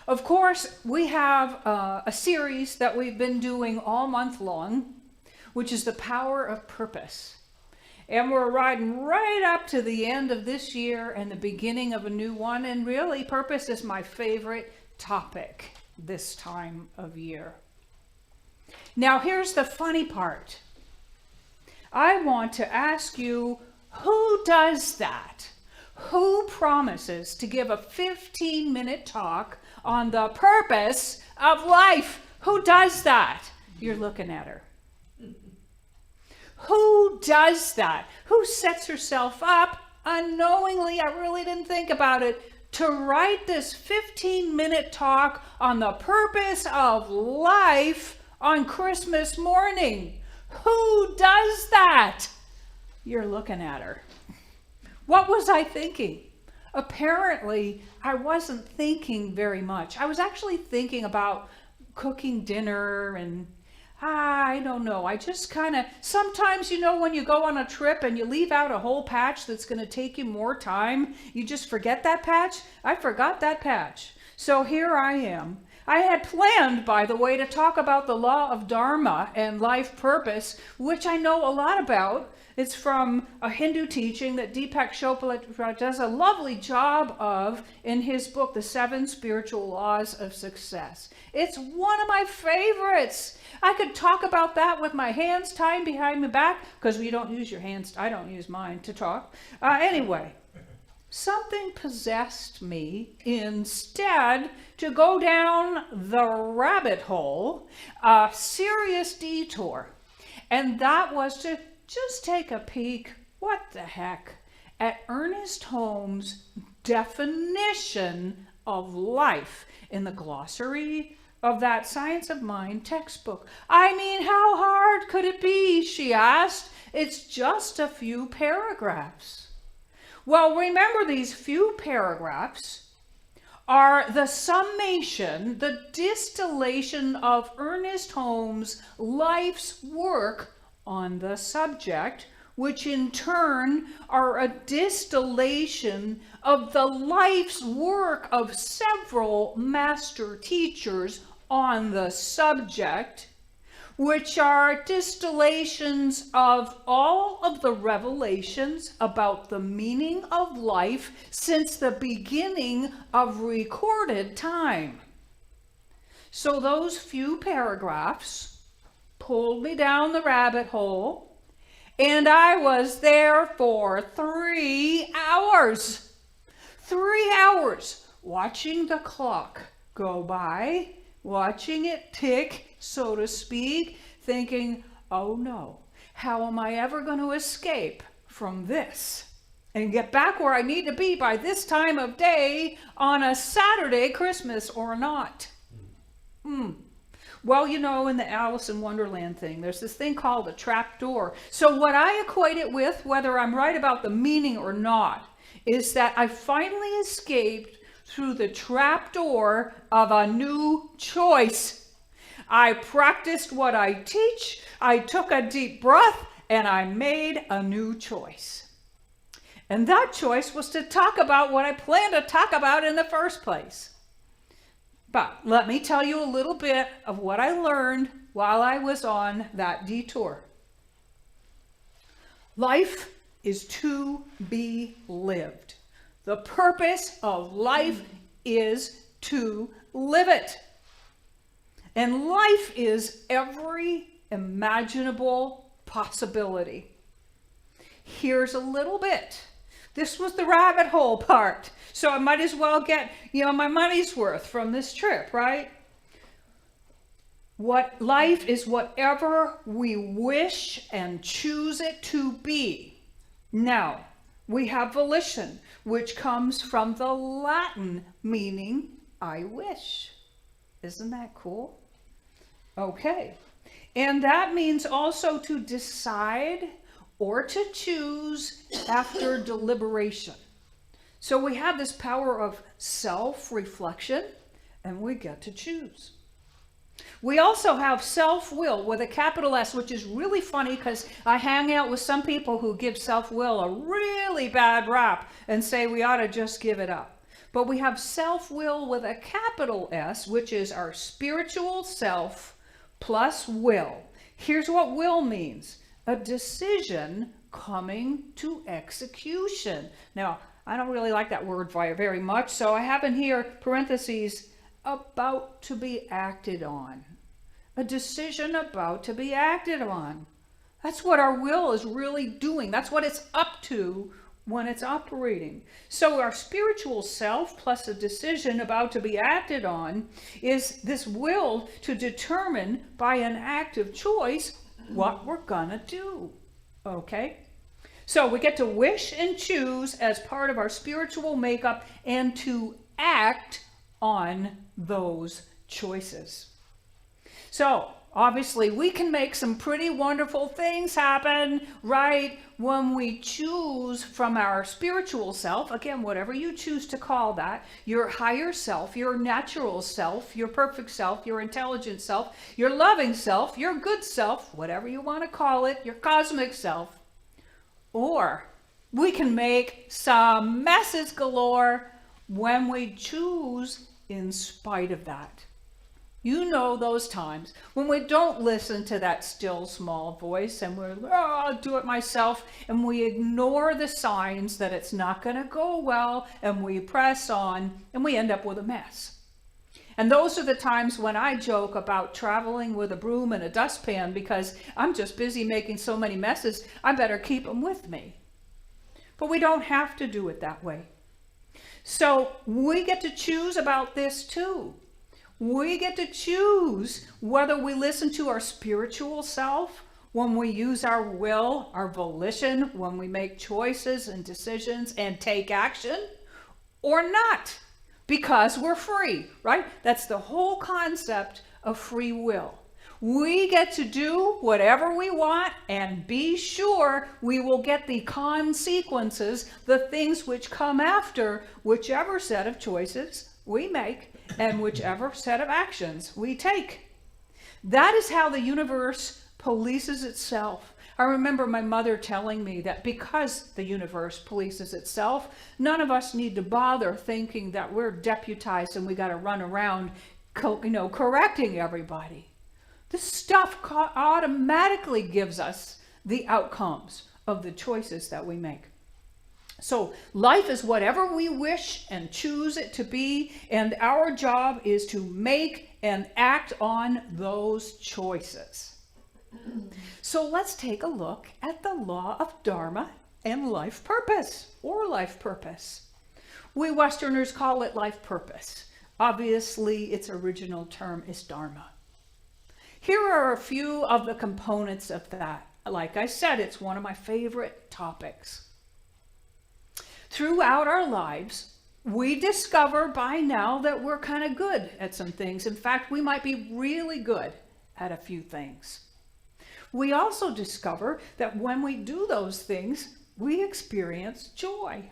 Of course, we have a series that we've been doing all month long, which is the power of purpose. And we're riding right up to the end of this year and the beginning of a new one. And really, purpose is my favorite topic this time of year. Now, here's the funny part. I want to ask you, who does that? Who promises to give a 15-minute talk on the purpose of life? Who does that? You're looking at her. Who does that? Who sets herself up unknowingly, I really didn't think about it, to write this 15-minute talk on the purpose of life on Christmas morning? Who does that? You're looking at her. What was I thinking? Apparently, I wasn't thinking very much. I was actually thinking about cooking dinner and I don't know. I just kind of, sometimes, when you go on a trip and you leave out a whole patch that's going to take you more time, you just forget that patch. I forgot that patch. So here I am. I had planned, by the way, to talk about the law of Dharma and life purpose, which I know a lot about. It's from a Hindu teaching that Deepak Chopra does a lovely job of in his book, The 7 Spiritual Laws of Success. It's one of my favorites. I could talk about that with my hands tied behind my back, because we don't use your hands, I don't use mine to talk. Anyway, something possessed me instead to go down the rabbit hole, a serious detour. And that was to just take a peek, what the heck, at Ernest Holmes' definition of life in the glossary of that Science of Mind textbook. I mean, how hard could it be, she asked. It's just a few paragraphs. Well, remember, these few paragraphs are the summation, the distillation of Ernest Holmes' life's work on the subject, which in turn are a distillation of the life's work of several master teachers on the subject, which are distillations of all of the revelations about the meaning of life since the beginning of recorded time. So those few paragraphs pulled me down the rabbit hole, and I was there for 3 hours. 3 hours watching the clock go by, watching it tick, so to speak, thinking, oh no, how am I ever going to escape from this and get back where I need to be by this time of day on a Saturday, Christmas or not? Well, in the Alice in Wonderland thing, there's this thing called a trap door. So what I equate it with, whether I'm right about the meaning or not, is that I finally escaped through the trap door of a new choice. I practiced what I teach, I took a deep breath, and I made a new choice. And that choice was to talk about what I planned to talk about in the first place. But let me tell you a little bit of what I learned while I was on that detour. Life is to be lived. The purpose of life is to live it. And life is every imaginable possibility. Here's a little bit. This was the rabbit hole part. So I might as well get, my money's worth from this trip, right? What life is whatever we wish and choose it to be. Now, we have volition, which comes from the Latin meaning I wish. Isn't that cool? Okay. And that means also to decide or to choose after deliberation. So we have this power of self-reflection, and we get to choose. We also have self-will with a capital S, which is really funny because I hang out with some people who give self-will a really bad rap and say we ought to just give it up. But we have self-will with a capital S, which is our spiritual self plus will. Here's what will means: a decision coming to execution. Now, I don't really like that word very much, so I have in here parentheses, about to be acted on. A decision about to be acted on. That's what our will is really doing. That's what it's up to when it's operating. So our spiritual self plus a decision about to be acted on is this will to determine by an active choice what we're gonna do. Okay? So we get to wish and choose as part of our spiritual makeup and to act on those choices. So obviously we can make some pretty wonderful things happen, right, when we choose from our spiritual self, again, whatever you choose to call that, your higher self, your natural self, your perfect self, your intelligent self, your loving self, your good self, whatever you want to call it, your cosmic self. Or we can make some messes galore when we choose in spite of that. You know those times when we don't listen to that still small voice and we're, I'll do it myself, and we ignore the signs that it's not going to go well, and we press on and we end up with a mess. And those are the times when I joke about traveling with a broom and a dustpan because I'm just busy making so many messes, I better keep them with me. But we don't have to do it that way. So we get to choose about this too. We get to choose whether we listen to our spiritual self when we use our will, our volition, when we make choices and decisions and take action, or not, because we're free, right? That's the whole concept of free will. We get to do whatever we want and be sure we will get the consequences, the things which come after whichever set of choices we make and whichever set of actions we take. That is how the universe polices itself. I remember my mother telling me that because the universe polices itself, none of us need to bother thinking that we're deputized and we got to run around, correcting everybody. This stuff automatically gives us the outcomes of the choices that we make. So life is whatever we wish and choose it to be, and our job is to make and act on those choices. So let's take a look at the law of Dharma and life purpose, or life purpose. We Westerners call it life purpose. Obviously, its original term is Dharma. Here are a few of the components of that. Like I said, it's one of my favorite topics. Throughout our lives, we discover by now that we're kind of good at some things. In fact, we might be really good at a few things. We also discover that when we do those things, we experience joy.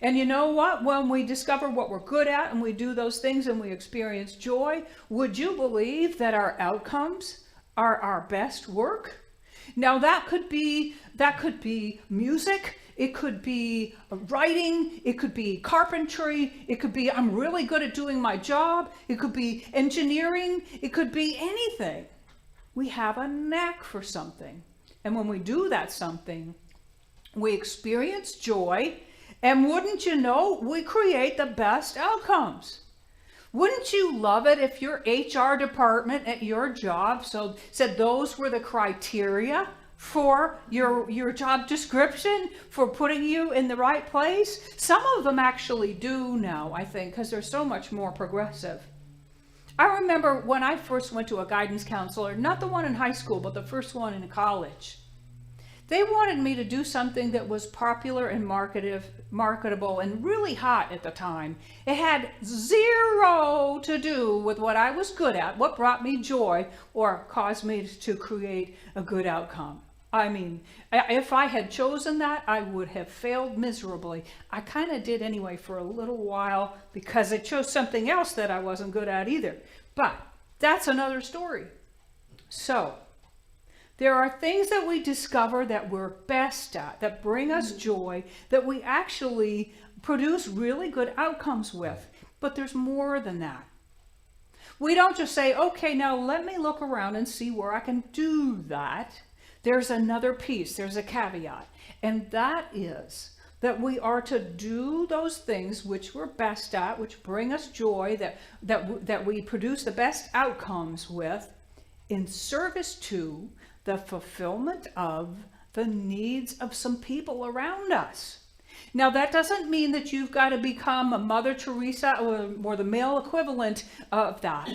And you know what? When we discover what we're good at and we do those things and we experience joy, would you believe that our outcomes are our best work? Now that could be music, it could be writing, it could be carpentry, it could be I'm really good at doing my job, it could be engineering, it could be anything. We have a knack for something. And when we do that something, we experience joy. And wouldn't you know, we create the best outcomes. Wouldn't you love it if your HR department at your job said those were the criteria for your job description for putting you in the right place? Some of them actually do now, I think, because they're so much more progressive. I remember when I first went to a guidance counselor, not the one in high school, but the first one in college. They wanted me to do something that was popular and marketable and really hot at the time. It had zero to do with what I was good at, what brought me joy, or caused me to create a good outcome. I mean, if I had chosen that, I would have failed miserably. I kind of did anyway for a little while because I chose something else that I wasn't good at either. But that's another story. So, there are things that we discover that we're best at, that bring us joy, that we actually produce really good outcomes with. But there's more than that. We don't just say, okay, now let me look around and see where I can do that. There's another piece, there's a caveat, and that is that we are to do those things which we're best at, which bring us joy, that we produce the best outcomes with, in service to the fulfillment of the needs of some people around us. Now, that doesn't mean that you've got to become a Mother Teresa or the male equivalent of that.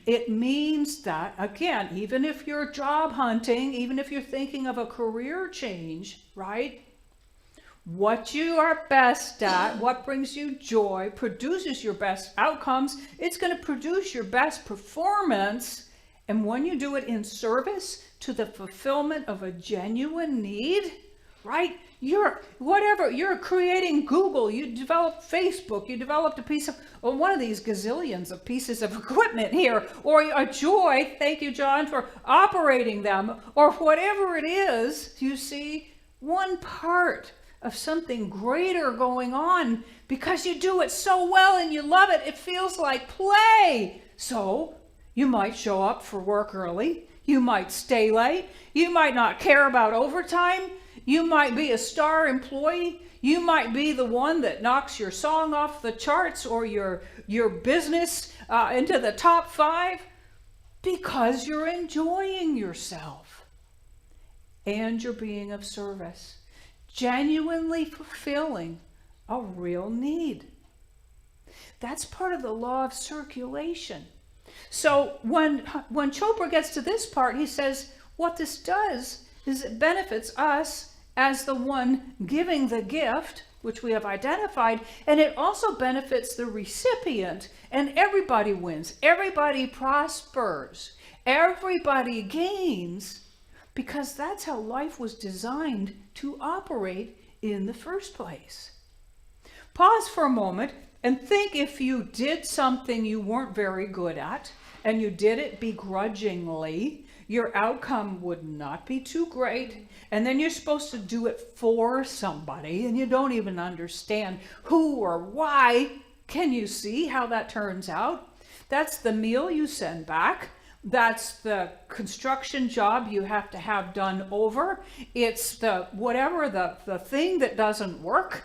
It means that, again, even if you're job hunting, even if you're thinking of a career change, right? What you are best at, what brings you joy, produces your best outcomes. It's going to produce your best performance. And when you do it in service to the fulfillment of a genuine need, right? You're creating Google, you developed Facebook, you developed a piece of, well, one of these gazillions of pieces of equipment here, or a joy, thank you, John, for operating them, or whatever it is, you see, one part of something greater going on because you do it so well and you love it. It feels like play. So you might show up for work early. You might stay late. You might not care about overtime. You might be a star employee. You might be the one that knocks your song off the charts or your business into the top 5 because you're enjoying yourself and you're being of service. Genuinely fulfilling a real need. That's part of the law of circulation. So when Chopra gets to this part, he says, what this does is it benefits us as the one giving the gift, which we have identified, and it also benefits the recipient, and everybody wins. Everybody prospers. Everybody gains. Because that's how life was designed to operate in the first place. Pause for a moment and think if you did something you weren't very good at and you did it begrudgingly, your outcome would not be too great. And then you're supposed to do it for somebody and you don't even understand who or why. Can you see how that turns out? That's the meal you send back. That's the construction job you have to have done over. It's the whatever, the thing that doesn't work.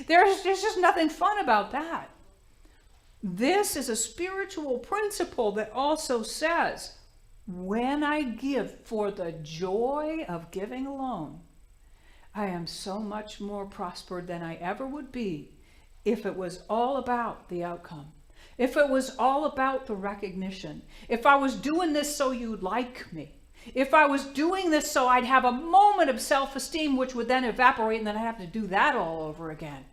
There's just nothing fun about that. This is a spiritual principle that also says, when I give for the joy of giving alone, I am so much more prospered than I ever would be if it was all about the outcome. If it was all about the recognition, if I was doing this so you'd like me, if I was doing this so I'd have a moment of self-esteem, which would then evaporate and then I'd have to do that all over again.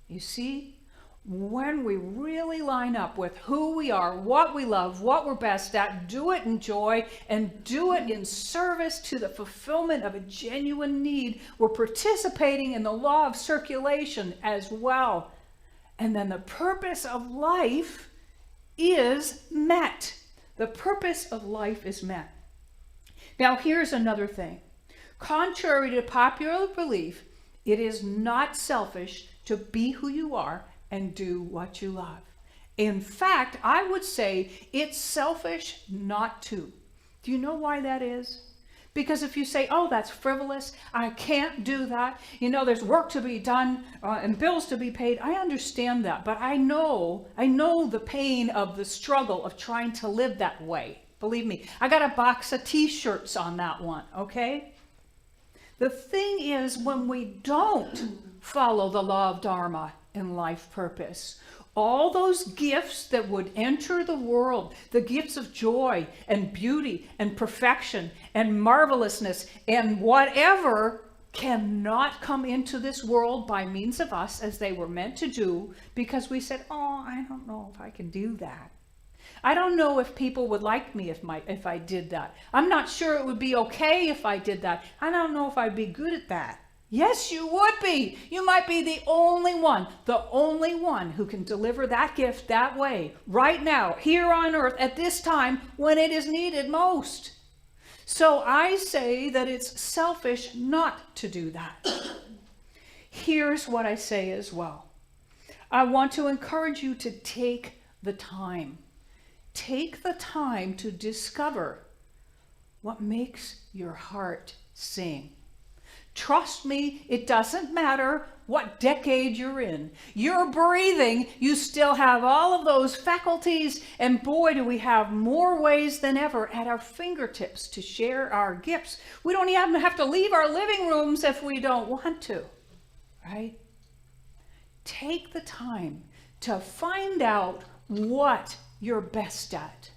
You see, when we really line up with who we are, what we love, what we're best at, do it in joy and do it in service to the fulfillment of a genuine need, we're participating in the law of circulation as well. And then the purpose of life is met. The purpose of life is met. Now, here's another thing. Contrary to popular belief, it is not selfish to be who you are and do what you love. In fact, I would say it's selfish not to. Do you know why that is? Because if you say, oh, that's frivolous, I can't do that, there's work to be done and bills to be paid, I understand that. But I know the pain of the struggle of trying to live that way. Believe me, I got a box of t-shirts on that one, okay? The thing is, when we don't follow the law of Dharma in life purpose, all those gifts that would enter the world, the gifts of joy and beauty and perfection and marvelousness and whatever, cannot come into this world by means of us as they were meant to do, because we said, oh, I don't know if I can do that. I don't know if people would like me if I did that. I'm not sure it would be okay if I did that. I don't know if I'd be good at that. Yes, you would be. You might be the only one who can deliver that gift that way, right now, here on earth, at this time, when it is needed most. So I say that it's selfish not to do that. here's what I say as well. I want to encourage you to take the time. Take the time to discover what makes your heart sing. Trust me, it doesn't matter what decade you're in. You're breathing, you still have all of those faculties, and boy, do we have more ways than ever at our fingertips to share our gifts. We don't even have to leave our living rooms if we don't want to, right? Take the time to find out what you're best at,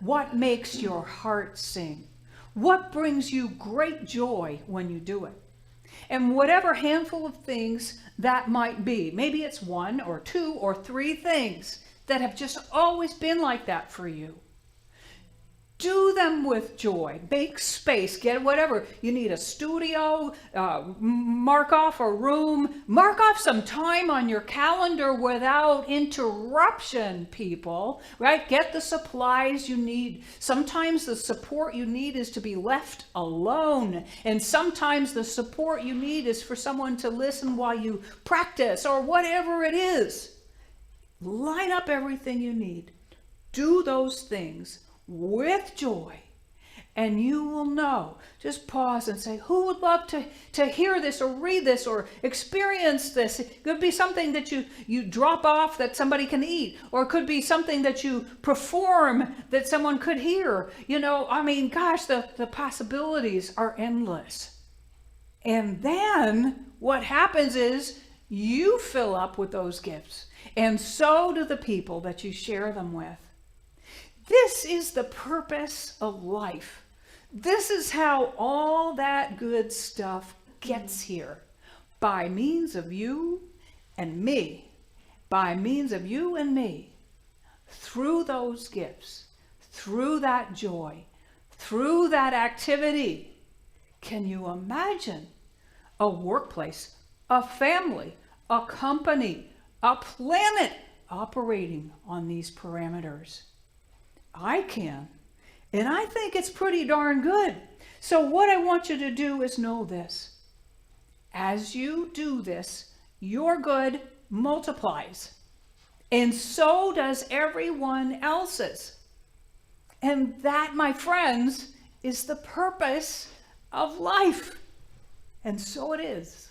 what makes your heart sing, what brings you great joy when you do it. And whatever handful of things that might be, maybe it's 1 or 2 or 3 things that have just always been like that for you. Do them with joy. Make space. Get whatever. You need a studio, mark off a room, mark off some time on your calendar without interruption, people, right? Get the supplies you need. Sometimes the support you need is to be left alone. And sometimes the support you need is for someone to listen while you practice or whatever it is. Line up everything you need. Do those things with joy, and you will know. Just pause and say, who would love to hear this or read this or experience this? It could be something that you drop off that somebody can eat, or it could be something that you perform that someone could hear. You know, I mean, gosh, the possibilities are endless. And then what happens is you fill up with those gifts, and so do the people that you share them with. This is the purpose of life. This is how all that good stuff gets here. By means of you and me. By means of you and me. Through those gifts. Through that joy. Through that activity. Can you imagine a workplace, a family, a company, a planet operating on these parameters? I can, and I think it's pretty darn good. So what I want you to do is know this. As you do this, your good multiplies, and so does everyone else's. And that, my friends, is the purpose of life. And so it is.